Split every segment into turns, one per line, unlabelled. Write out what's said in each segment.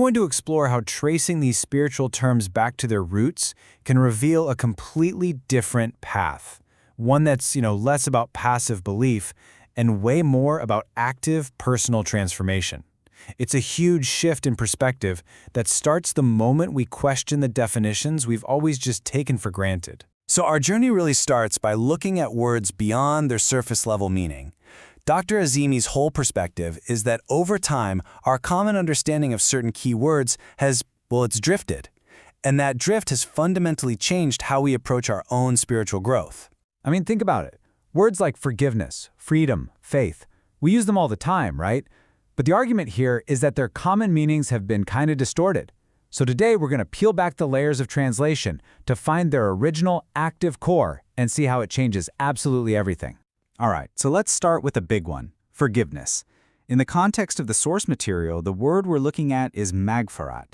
going to explore how tracing these spiritual terms back to their roots can reveal a completely different path. One that's, less about passive belief and way more about active personal transformation. It's a huge shift in perspective that starts the moment we question the definitions we've always just taken for granted. So our journey really starts by looking at words beyond their surface-level meaning. Dr. Azeemi's whole perspective is that over time, our common understanding of certain key words it's drifted. And that drift has fundamentally changed how we approach our own spiritual growth.
I mean, think about it. Words like forgiveness, freedom, faith, we use them all the time, right? But the argument here is that their common meanings have been kind of distorted. So today we're going to peel back the layers of translation to find their original active core and see how it changes absolutely everything.
All right, so let's start with a big one, forgiveness. In the context of the source material, the word we're looking at is Maghfirah.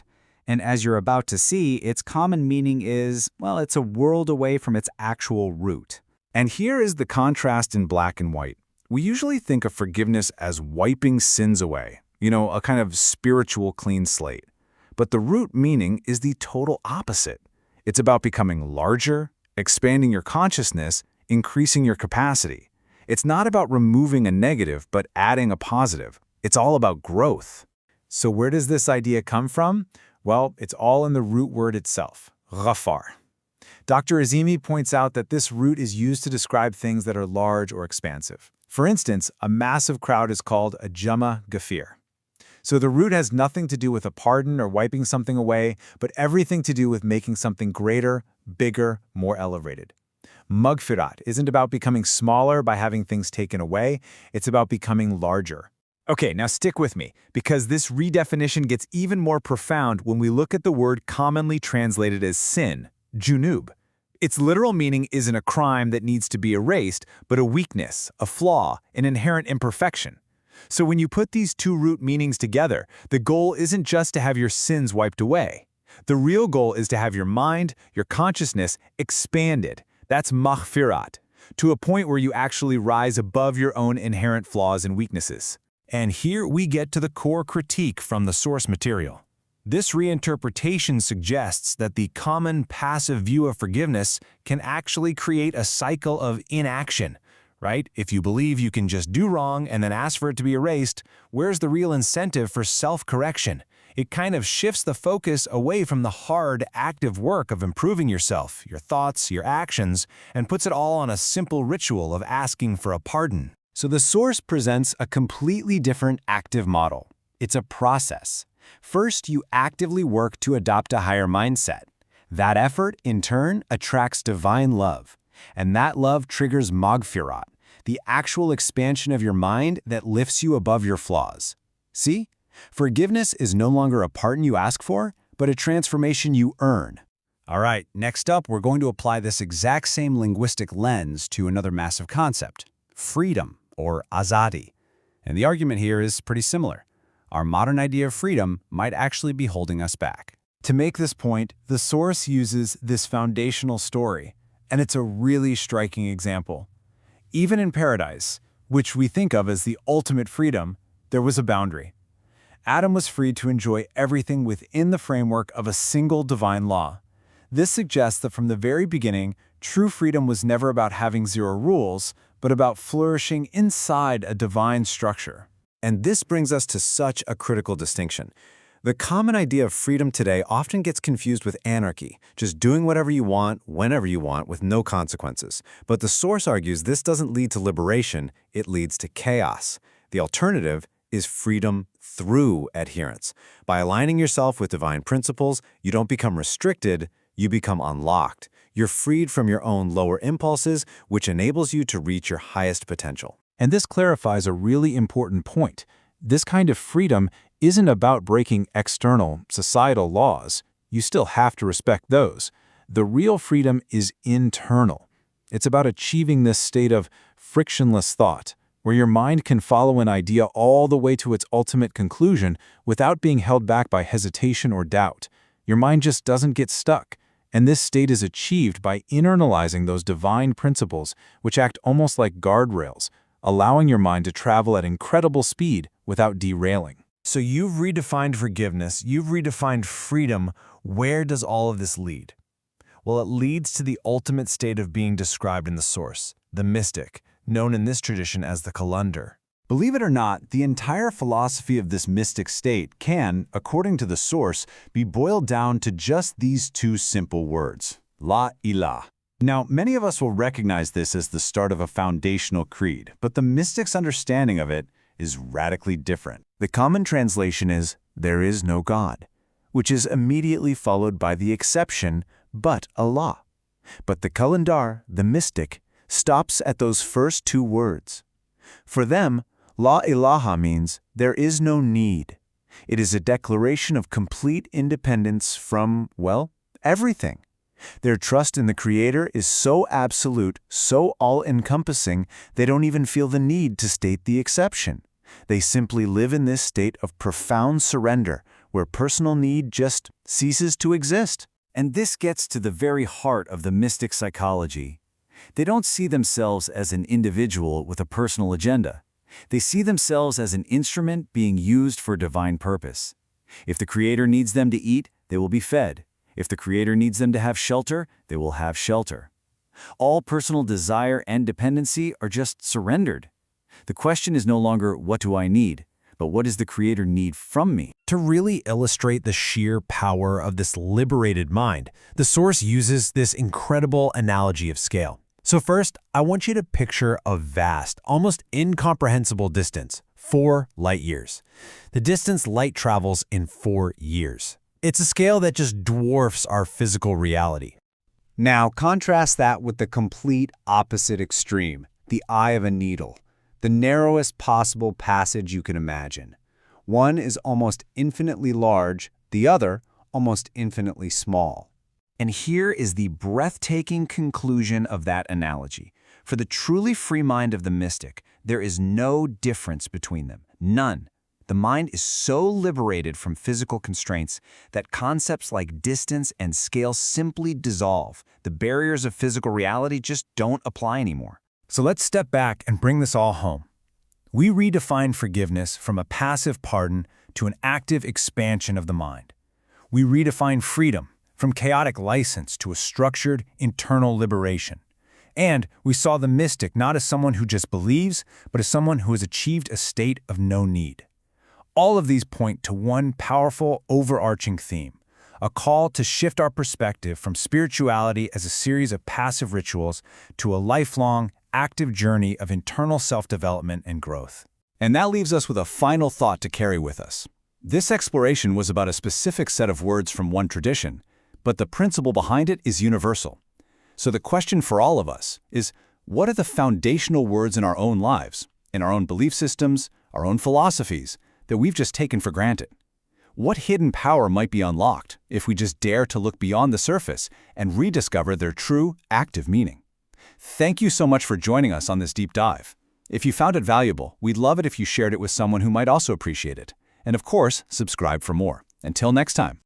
And as you're about to see, its common meaning is, it's a world away from its actual root. And here is the contrast in black and white. We usually think of forgiveness as wiping sins away, a kind of spiritual clean slate. But the root meaning is the total opposite. It's about becoming larger, expanding your consciousness, increasing your capacity. It's not about removing a negative, but adding a positive. It's all about growth.
So where does this idea come from? Well, it's all in the root word itself, ghafar. Dr. Azeemi points out that this root is used to describe things that are large or expansive. For instance, a massive crowd is called a jama ghafir. So the root has nothing to do with a pardon or wiping something away, but everything to do with making something greater, bigger, more elevated. Maghfirah isn't about becoming smaller by having things taken away, it's about becoming larger. Okay, now stick with me, because this redefinition gets even more profound when we look at the word commonly translated as sin, dhunoob. Its literal meaning isn't a crime that needs to be erased, but a weakness, a flaw, an inherent imperfection. So when you put these two root meanings together, the goal isn't just to have your sins wiped away. The real goal is to have your mind, your consciousness, expanded. That's Maghfirah, to a point where you actually rise above your own inherent flaws and weaknesses. And here we get to the core critique from the source material. This reinterpretation suggests that the common passive view of forgiveness can actually create a cycle of inaction, right? If you believe you can just do wrong and then ask for it to be erased, where's the real incentive for self-correction? It kind of shifts the focus away from the hard, active work of improving yourself, your thoughts, your actions, and puts it all on a simple ritual of asking for a pardon. So the source presents a completely different active model. It's a process. First, you actively work to adopt a higher mindset. That effort, in turn, attracts divine love. And that love triggers Maghfirah, the actual expansion of your mind that lifts you above your flaws. See? Forgiveness is no longer a pardon you ask for, but a transformation you earn. All right, next up, we're going to apply this exact same linguistic lens to another massive concept, freedom, or azadi. And the argument here is pretty similar. Our modern idea of freedom might actually be holding us back. To make this point, the source uses this foundational story, and it's a really striking example. Even in paradise, which we think of as the ultimate freedom, there was a boundary. Adam was free to enjoy everything within the framework of a single divine law. This suggests that from the very beginning, true freedom was never about having zero rules, but about flourishing inside a divine structure. And this brings us to such a critical distinction. The common idea of freedom today often gets confused with anarchy, just doing whatever you want, whenever you want, with no consequences. But the source argues this doesn't lead to liberation, it leads to chaos. The alternative is freedom through adherence. By aligning yourself with divine principles, you don't become restricted, you become unlocked. You're freed from your own lower impulses, which enables you to reach your highest potential.
And this clarifies a really important point. This kind of freedom isn't about breaking external, societal laws. You still have to respect those. The real freedom is internal. It's about achieving this state of frictionless thought, where your mind can follow an idea all the way to its ultimate conclusion without being held back by hesitation or doubt. Your mind just doesn't get stuck. And this state is achieved by internalizing those divine principles, which act almost like guardrails, allowing your mind to travel at incredible speed without derailing.
So you've redefined forgiveness, you've redefined freedom. Where does all of this lead? Well, it leads to the ultimate state of being described in the source, the mystic, known in this tradition as the Qalandar.
Believe it or not, the entire philosophy of this mystic state can, according to the source, be boiled down to just these two simple words, La ilah. Now, many of us will recognize this as the start of a foundational creed, but the mystic's understanding of it is radically different. The common translation is, there is no God, which is immediately followed by the exception, but Allah. But the Qalandar, the mystic, stops at those first two words. For them, La ilaha means there is no need. It is a declaration of complete independence from, well, everything. Their trust in the Creator is so absolute, so all-encompassing, they don't even feel the need to state the exception. They simply live in this state of profound surrender, where personal need just ceases to exist. And this gets to the very heart of the mystic psychology. They don't see themselves as an individual with a personal agenda. They see themselves as an instrument being used for divine purpose. If the Creator needs them to eat, they will be fed. If the Creator needs them to have shelter, they will have shelter. All personal desire and dependency are just surrendered. The question is no longer, what do I need? But what does the Creator need from me?
To really illustrate the sheer power of this liberated mind, the source uses this incredible analogy of scale. So first, I want you to picture a vast, almost incomprehensible distance, 4 light years. The distance light travels in 4 years. It's a scale that just dwarfs our physical reality.
Now, contrast that with the complete opposite extreme, the eye of a needle, the narrowest possible passage you can imagine. One is almost infinitely large, the other almost infinitely small.
And here is the breathtaking conclusion of that analogy. For the truly free mind of the mystic, there is no difference between them. None. The mind is so liberated from physical constraints that concepts like distance and scale simply dissolve. The barriers of physical reality just don't apply anymore.
So let's step back and bring this all home. We redefine forgiveness from a passive pardon to an active expansion of the mind. We redefine freedom from chaotic license to a structured internal liberation. And we saw the mystic not as someone who just believes, but as someone who has achieved a state of no need. All of these point to one powerful, overarching theme, a call to shift our perspective from spirituality as a series of passive rituals to a lifelong, active journey of internal self-development and growth.
And that leaves us with a final thought to carry with us. This exploration was about a specific set of words from one tradition, but the principle behind it is universal. So the question for all of us is, what are the foundational words in our own lives, in our own belief systems, our own philosophies, that we've just taken for granted? What hidden power might be unlocked if we just dare to look beyond the surface and rediscover their true, active meaning? Thank you so much for joining us on this deep dive. If you found it valuable, we'd love it if you shared it with someone who might also appreciate it. And of course, subscribe for more. Until next time.